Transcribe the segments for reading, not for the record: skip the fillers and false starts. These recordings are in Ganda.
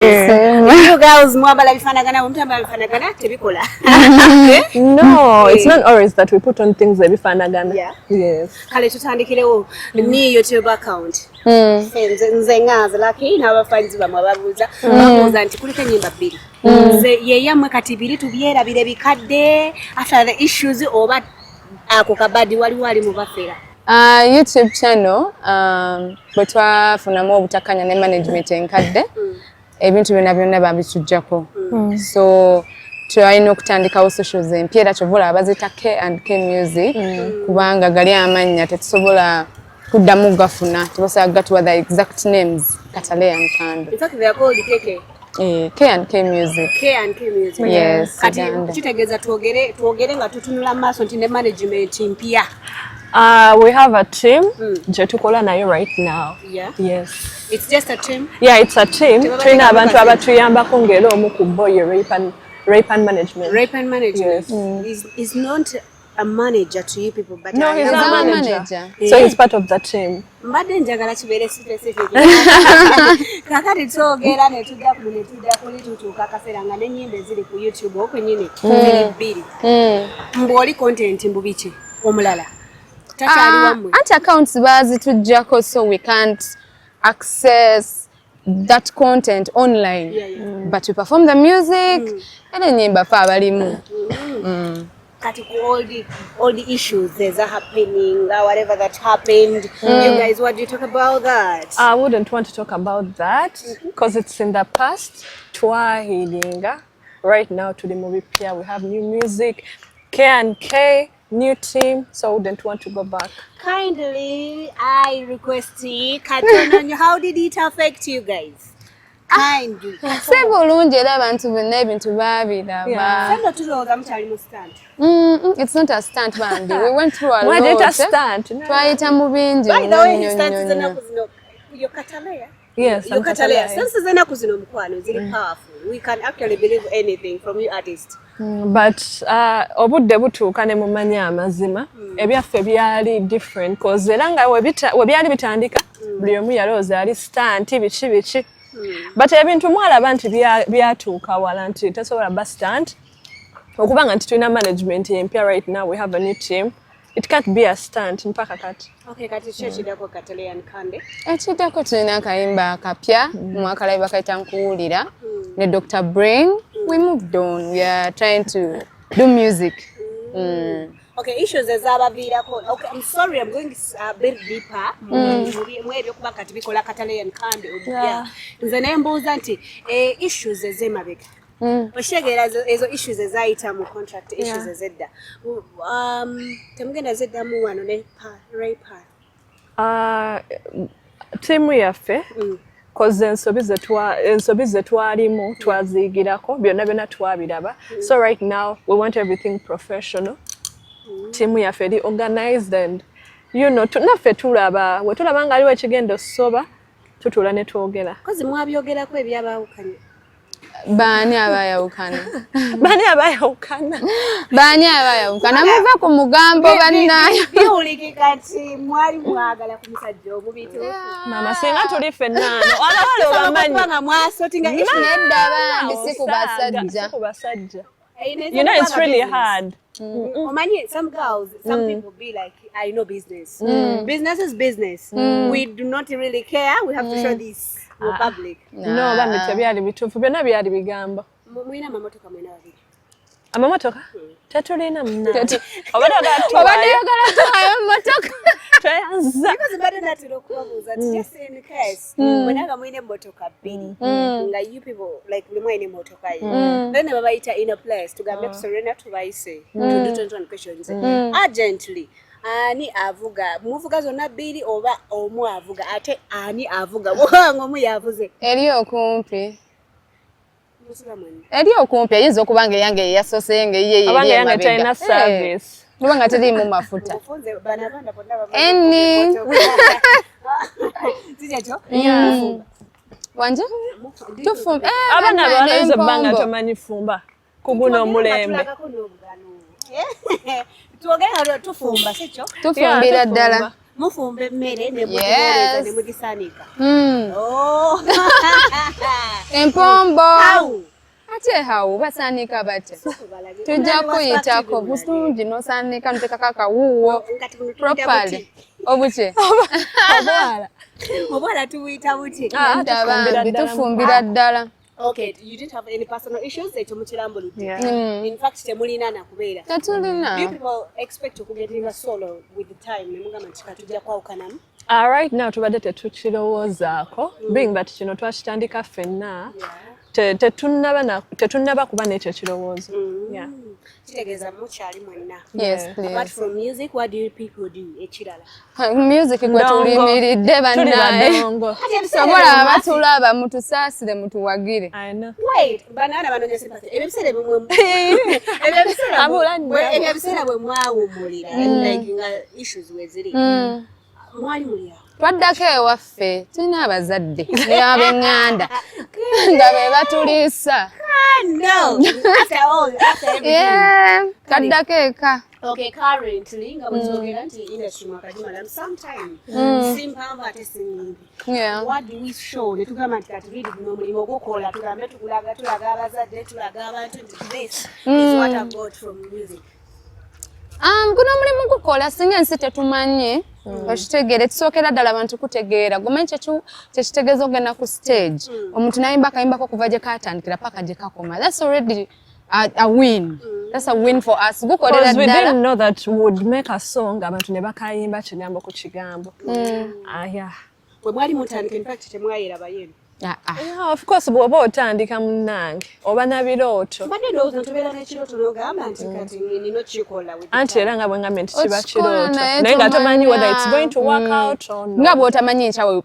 You girls mwabala bifanagana mutamba bifanagana tebikola. No, it's not always that we put on things that bifanagana. Yeah. Yes. Kale tutandikirewo ni YouTube account. Nze ngaza laki n'abafanzi bamwe babuuza babuuza nti kuliko ennyimba bbiri. Nze ye yammwe kati biri tubyerabire bikadde after the issues oba ako kabadi wali mu bafera. YouTube channel bwe twafunamu obutakanya ne management enkadde ebintu byonna babitujjako. So tulina okutandikawo socials empya era kyovula abazita K&K music kubanga gali amannya tetusobola kuddamu gafuna tubasobola gatuwa the exact names Kataleya and Kandle. In fact they are called KK. K&K music. K&K music. Yes. Kati kitegeeza twogere nga tutunula maaso nti ne management mpya. We have a team je tukola nayo right now. Yeah. Yes. It's just a team? Yeah, it's a team. Tulina abantu abatuyambako ng'era omu ku boy rape and management. Rape and management. Yes. Is not a manager to you people, but no, he's a manager. Yeah. So he's part of the team. Mbadde njagala kibeere specific. Kakati twogera ne tujja kuli tutuuka akaseera nga n'ennyimba eziri ku YouTube okwennyini ziri bbiri. Mbw'oli content mbubiki omulala. Anti-accounts bazitujjako so we can't access that content online. But we perform the music and ennyimba fa abalimu. Kati all the issues that are happening, whatever that happened, you guys, what do you talk about that? I wouldn't want to talk about that because it's in the past. Twahilinga. Right now to the movie Pia, we have new music, K&K, new team, so I wouldn't want to go back. Kindly, I request you, Kataleya, how did it affect you guys? Kindly. Sebulungi era abantu bonna ebintu baabiraba. Sendo tulowooza mukyali mu stunt. It's not a stunt bandi. We went through a lot. Why did a stunt? Twayita mu bingi. By the way, he starts zinaku zino. You're Kataleya? Yes, you're Kataleya. Since zinaku zino mukwano, ziri powerful. We can actually believe anything from you artists. But obudde butuuka ne mumanya amazima ebyaffe byali different cause era nga we byali bitandika buli omu yalowooza ali stunt biki but ebintu mwalaba nti byatuuka wala nti tasobola ba stunt okubanga nti tulina management empya right now we have a new team it can't be a stunt mpaka kati. Okay, kati kiddako Kataleya and Kandle. Ekiddako tulina akayimba akapya mwaka live bakayita nkuwulira ne Dr. Brain. We moved on. We are trying to do music. Okay, issues ezabaviirako. Okay, I'm sorry, I'm going a bit deeper. Mwebyo kuba kati bikola Kataleya and Kandle. Nze ne mbuuza nti issues ez'emabega. Oshegeera ezo issues ezayita mu contract issues ezedda. Temugenda zeddamu wano ne rape. Tiimu yaffe cause ensobi ze twalimu twaziigirako byonna twabiraba. So right now we want everything professional. Tiimu yaffe eri organized and naffe tulaba we tulaba nga aliwo ekigenda osoba tutula ne twogera. Kozi mwabyogerako ebyabaawukanye. Baani abayawukana? Muva ku mugambo bannayo. Biwulikika nti mwali mwagala ku musajja omubitu. Mama singa tuli ffennaano abawala obamanyi. Nga mwasotinga nedda bambi si ku basajja. You know it's really hard. Omanyi, some girls, some people be like, I know business. Business is business. We do not really care. We have to show this to public. No, bambi tebyali bituufu byonna byali bigambo. Mwina amamotoka mwena babiri. Amamotoka? Tetulina munnange. Obadde oyagala tuwayo emmotoka. Tweyanza. Because mbadde natera okubabuuza nti just in case bwenanga mwina emmotoka bbiri nga you people like buli mwina emmotoka ye then ne babayita in a place tugambe tusolena tubayise to do 21 questions urgently ani avuga muvuga zonna bbiri oba omu avuga ate ani avuga bwanga omu yavuze eri okumpi ayinza okuba nga eyange yeyasoose nga ye abanga yange talina service kubanga teriimu mafuta wanje tufumba abaana abawalayinza ebbanga tomanyi fumba kuguno omulembe twogera tufumba sikyo tufumbira ddala mufumba emmere ne mutuwooleza ne mugisaanika. Oh. Empombo. How? Ate hawo basaanika bate. Tujja kuyitako bulungi n'osaanika n'oteekako akawuuwo properly. Obuki? Obwala tubuyita buti? Tufumbira ddala. Okay, you didn't have any personal issues ekyo mukirambulidde. In fact temulina nakubeera. Tetulina. Do people expect to get in a solo with the time ne mugamba nti katujja kwawukanamu? Right now tubadde tetukirowoozaako being that kino twakitandika ffenna tetunnaba kuba n'ekyo kirowoozo. Kitegeeza mukyali mwenna. Yes, please. Apart from music, what do people do ekirala? Music gwe tulimiridde bannaye. Sobola abatulaba mutusaasire mutuwagire. Wait, banaana banoonya sympathy. Ebiseera bwe mwawummulira like nga issues we ziri. Mwali mulya. Twaddako ewaffe tulina abazadde n'ab'eŋŋanda nga be batuliisa. No. After everything. Kaddako eka. Okay, currently nga bwetwogera nti industry mwakagimala sometime simpanvu ate sinyimbi. What do we show? Ne tugamba nti kati bidi guno omulimu ogukola tugambe tulaga abazadde tulaga abantu nti this is what I've got from music. Guno omulimu gukola singa ensi tetumanyi okitegeera tusookera ddala abantu kutegeera gumanyi kyekitegeeza ogenda ku stage omuntu nayimba akayimbako okuva gye kaatandikira paka gye kakoma. That's already a win. That's a win for us. Gukolera ddala. We didn't know that would make a song abantu ne bakayimba kigambo ku kigambo. Bwe mwali mutandika in fact temwayera bayimbi. Yeah, of course bw'oba otandika munnange oba na birooto. Mbadde ndowooza ntubeera n'ekirooto n'ogamba nti kati nina kikola. Anti era nga bwe ngambye nti kiba kirooto naye nga tomanyi whether it's going to work out or not. Nga bw'otamanyi nkya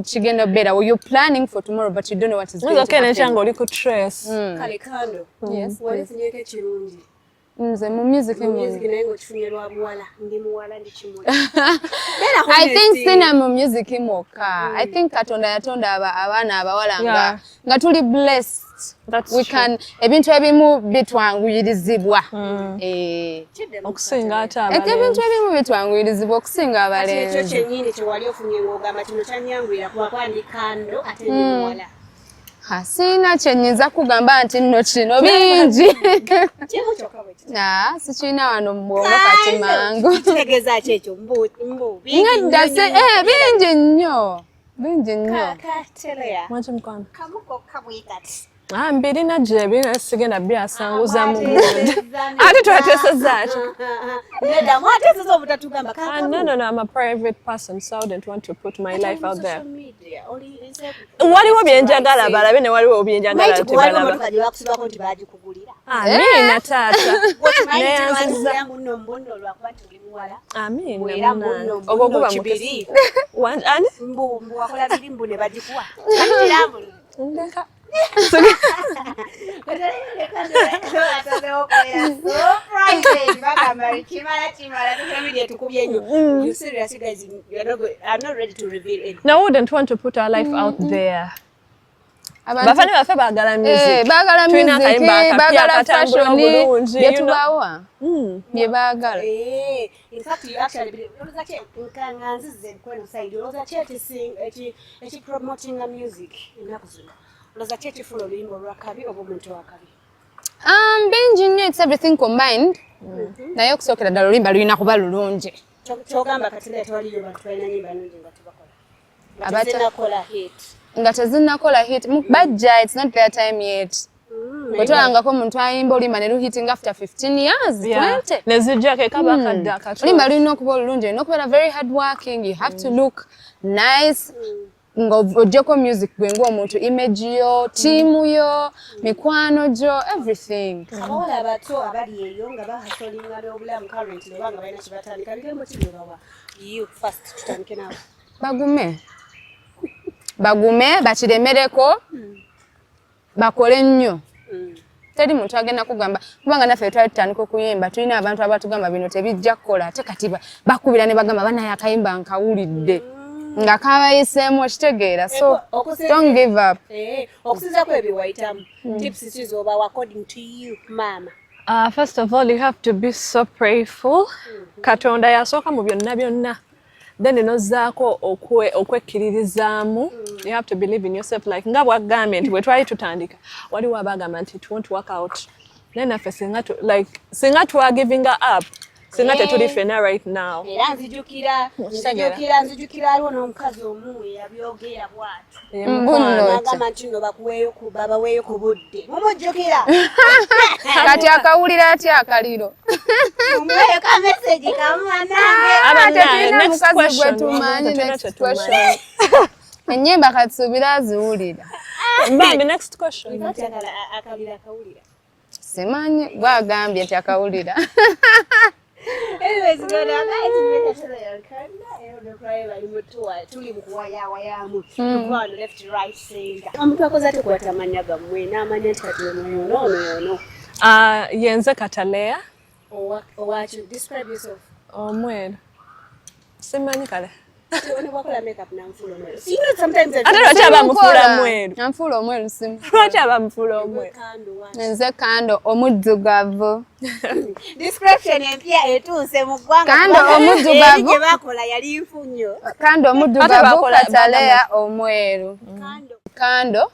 kigenda bbeera. You're planning for tomorrow but you don't know what is going to happen. Nenkya ng'oli ku trace. Kale Kandle. Walifunyeko ekirungi. Nze mu music naye ng'okifunye lwa buwala. Ndi muwala ndi kimuli. I think sina mu music mwokka. I think Katonda yatonda abaana abawala nga tuli blessed. We can ebintu ebimu bitwanguyirizibwa. Okusinga ate abalenzi. Ebintu ebimu bitwanguyirizibwa okusinga abalenzi. Ekyo kyennyini kye wali ofunye ng'ogamba kino kyannyanguira kuba ndi Kandle ate ndi muwala. Sina kyenyiza kugamba nti nno kino bingi. Sikirina wano mu bwongo kati mangu. Kitegeeza ki ekyo mbu ngedda bingi nnyo. Bingi nnyo. Kataleya. Mwaki mukwano? Kamuko kabwikati. Mbirina gye sigenda byasanguza mu mundi. Ate twateseza ki? Nedda mwateseza obutatugamba kaka. No, I'm a private person, so I don't want to put my life out there. Waliwo byenjagala balabe ne waliwo byenjagala tebalaba. Amina taata. Amina. Ogwo guba mukisi. Ani? Mbu wakola birimbu ne bagikuwa. Ndeka. Now we wouldn't want to put our life out there. Bafani bafe bagala music. Bagala music, bagala fashion, byetubawa. Byebagala. In fact, you actually nkanganzize kwenu side. Eki promoting a music. Loza chechi full oluyimba olwakabi oba omuntu wakabi. Bingi nnyo, it's everything combined. Naye okusookera ddala oluyimba lulina kuba lulungi. Kyogamba Kataleya tewaliyo bantu balina nnyimba nnungi nga tebakola. Tezinnakola hit. Nga tezinnakola hit. Bajja, it's not their time yet. Otolangako omuntu ayimba oluyimba ne luhitinga after 15 years, 20. Nezijjako ekaba kadde akatono. Oluyimba lulina okuba olulungi, olina okubeera very hard working, you have to look nice. Nga ojjako music gwe ng'omuntu image yo, team yo, mikwano gyo, everything. Abawala abato abali eyo nga bahasolinga n'obulamu currently banga balina kye batandika bigambo ki bye bawa? You first tutandike naawe. Bagume, bakiremereko, bakole nnyo. Teri muntu agenda kugamba kubanga naffe twali tutandika okuyimba tulina abantu abatugamba bino tebijja kukola ate kati bakubira ne bagamba banaye akayimba nkawulidde. Nga kabayiseemu okitegeera, so don't give up. Okusinzako ebyo wayitamu tips ki z'obawa according to you mama? First of all, you have to be so prayerful. Katonda yasooka mu byonna byonna. then nozaako okwekkiririzaamu. You have to believe in yourself, like nga bwagambye nti bwe twali tutandika waliwo abagamba nti it won't work out, then naffe singa twa giving up singa tetuli fena right now. Era nzijukira aliwo n'omukazi omu yabyogera bw'ati n'agamba nti nno babaweeyo ku budde mumujjukira kati akawulira atya akaliro mumuweeyo ka message kamumanange Next question. ennyimba katusuubira aziwulira Bambi, next question. akawulira simanyi bwagambye nti akawulira. Anyways, guys, make sure you're tuli mukuwayawayamu tukwano left right center. Omuntu akoze ate kwata amanya gammwe n'amanya nti kati ono Yenze Kataleya. Owacho, describe yourself. Omweru. Simanyi kale. Wakola makeup na mfulo omweru. See, you know sometimes Ate lwaki abamufula omweru? Nfuula omweru simu. Lwaki abamufula omweru? Nze Kando omuddugavu. Description empya etuuse mu ggwanga. Kando omuddugavu. Gye bakola yali nfunyo. Kando omuddugavu, Kataleya omweru. Kando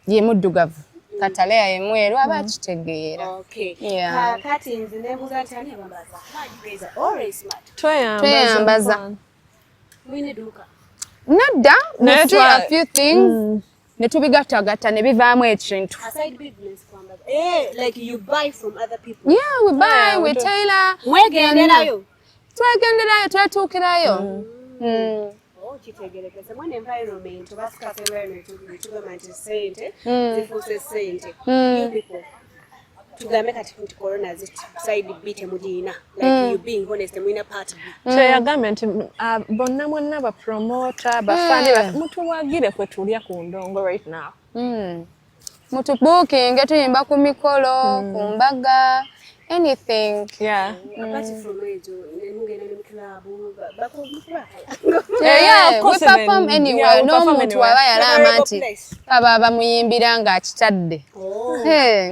ye muddugavu. Kataleya ye mweru abakitegeera. Okay. Yeah. Kati nze nembuuza nti ani abambaza? Mwagibeza always smart. Tweyambaza. Mwine eduuka. Nedda, we see a few things. Ne tubigattagatta ne bivaamu ekintu. Aside business kwambaza. Like you buy from other people. Yeah, we buy, we tailor. Mwegenderayo. Twegenderayo, twetuukirayo. Kitegerekese mwene environment basikase environment tugamba nti ssente zifuuse ssente. You people tugambe kati nti corona side B temugiina, like you being honest mwina part B. Kyeyagambye nti bonna mwonna bapromota bafani mutuwagire kwe tulya ku ndongo right now. Mutubuukinge tuyimba ku mikolo, ku mbaga, anything. Yeah. Apart from ezo mugenda ne club bakumukula. Yeah, we perform anywhere. N'omuntu aba yalamba nti aba bamuyimbira ng'akitadde.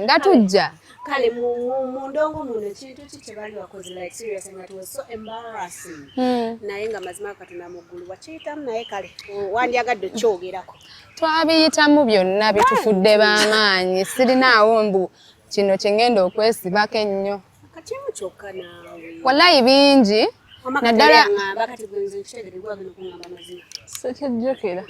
Nga tujja. Kale mu ndongo muno ekintu kibali wakoze like serious and it was so embarrassing. Naye nga mazima katuna muggulu wakiyitamu naye kale wandyagadde okyogerako. Twabiyitamu byonna bitufudde b'amaanyi. Sirinaawo mbu kino kye ngenda okwesibako ennyo. Katimu kyokka naawe. Wallahi bingi. Naddala ngamba kati gwenze nkitegere gwagala okungamba mazima. Sekijjukira.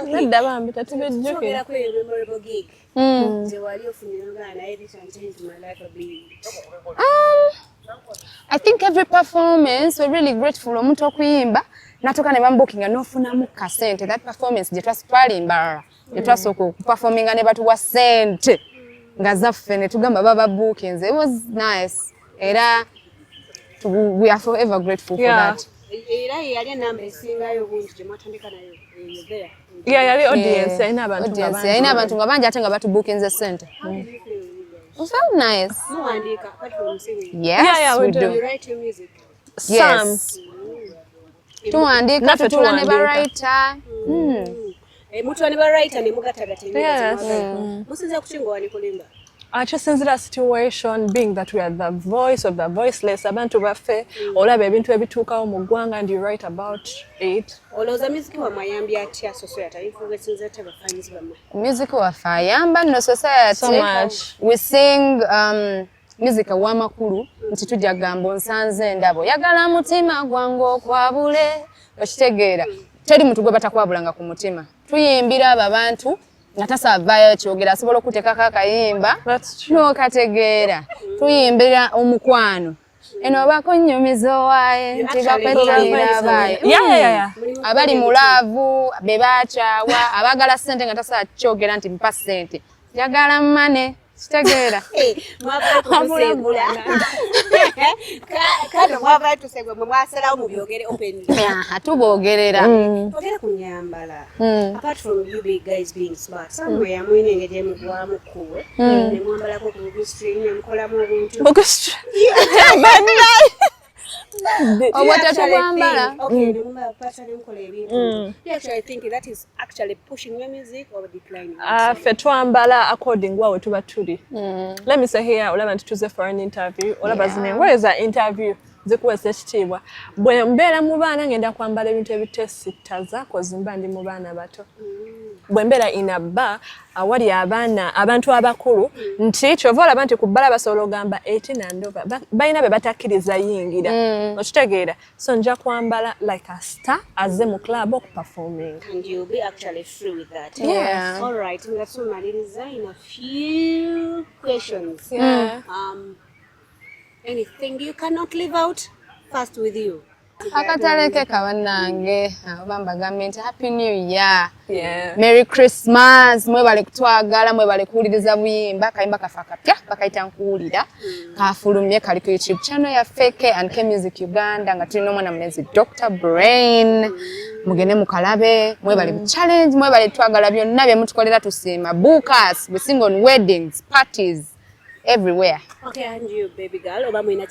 Nedda bambi tetubijjukira. I think every performance we're really grateful omuntu okuyimba natuka ne bambukinga n'ofunamu ka sente. That performance gye twalimba gye twasooka okuperforminga ne batuwa sente nga zaffe ne tugamba baba bookings. It was nice. Era we are forever grateful for that. Era yali enamba esingayo bungi gye mwatandika nayo there. Yeah, yali audience yalina abantu nga bangi ate nga batubookinze sente. It felt nice. Muwandiika apart from singing. Yes, we do. You write your music? Yes. Tuwandiika tutula ne bawriter. Mutula ne bawriter ne mugatagata ennyo. Musinza kuki ng'owani kulimba? Kisinzira situation being that we are the voice of the voiceless, abantu baffe olaba ebintu ebituukawo mu ggwanga and you write about it. Olowooza music wamwe ayambye atya society influences ate bafanyizi bammwe? Music waffe ayamba nno society. So much. We sing music w'amakulu nti tujja gamba onsanze ndabo yagala mutima gwange okwabule okitegeera teri muntu gwe batakwabulanga ku mutima tuyimbira abo abantu nga tasavaayo kyogera asobola okuteekako akayimba n'okategeera tuyimbira omukwano eno bakunyumiza owaaye nti bakwetalira abaaye abali mu laavu be baakyawa abagala ssente nga tasobola kyogera nti mpa ssente njagala mmane kitegeera kale mwavaayo tusegwe mwe mwasalawo mubyogere openly. Tuboogerera. Ogera ku nnyambala. Apart from you big guys being smart, somewhere mwine engeri emugwamu kuwe ne mwambalako ku bugustring ne mukolamu obuntu. Obwatatukwambala. Okay, remember personally do you actually think that is actually pushing your music or declining? Fe twambala according wa wetuba tuli. Let me say here olaba ntutuze for an interview olaba zinengoye za interview zikuwesa ekitiibwa bwe mbeera mu baana ngenda kwambala ebintu ebitesitaza kozi mba ndi mu baana bato bwe mbeera inabba awali abaana abantu abakulu nti kyova olaba nti ku bbala basobola ogamba 18 and over balina be batakkiriza yingira okitegeera so nja kwambala like a star azze mu club okuperforming and you'll be actually free with that. Yeah. All right, ngasomaliriza in a few questions. Anything you cannot leave out first with you? Akataleke kabanange abamba gamenti happy new year. Yeah. Merry Christmas. Mwe bale kutwagala mwe bale kuwuliriza buyimba kayimba kafakapya bakayita nkuwulira kafulumye kali ku YouTube channel ya Feke and K Music Uganda nga tulina omwana munezi Dr. Brain mugende mukalabe mwe bale challenge mwe bale twagala byonna bye mutukolera tusiima bookers we sing on weddings parties everywhere. Okay, and you, baby girl, oba mwina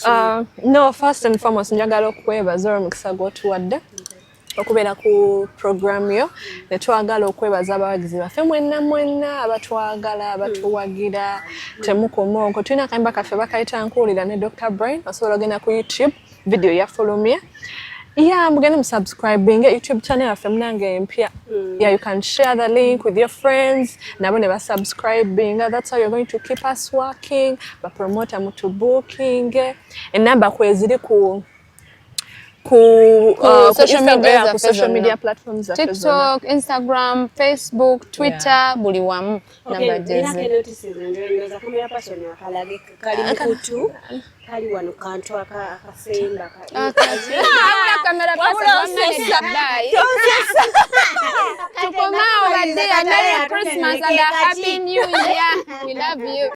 no, first and foremost, njagala okwebaza omukisa gw'otuwadde okubeera ku program yo ne twagala okwebaza abawagizi baffe mwenna abatwagala abatuwagira temukoma okwo tulina akayimba kaffe bakayita nkuwulira ne Dr. Brain osobola ogenda ku YouTube video yafulumye mugende musubscribing YouTube channel yaffe munange empya you can share the link with your friends nabo ne basubscribing that's how you're going to keep us working bapromota mutu booking enamba kweziri ku social media platforms TikTok, Instagram, Facebook, Twitter, buli wamu namba jezi. Kali wano kantu akasemba kamera Merry Christmas and a Happy New Year. We love you.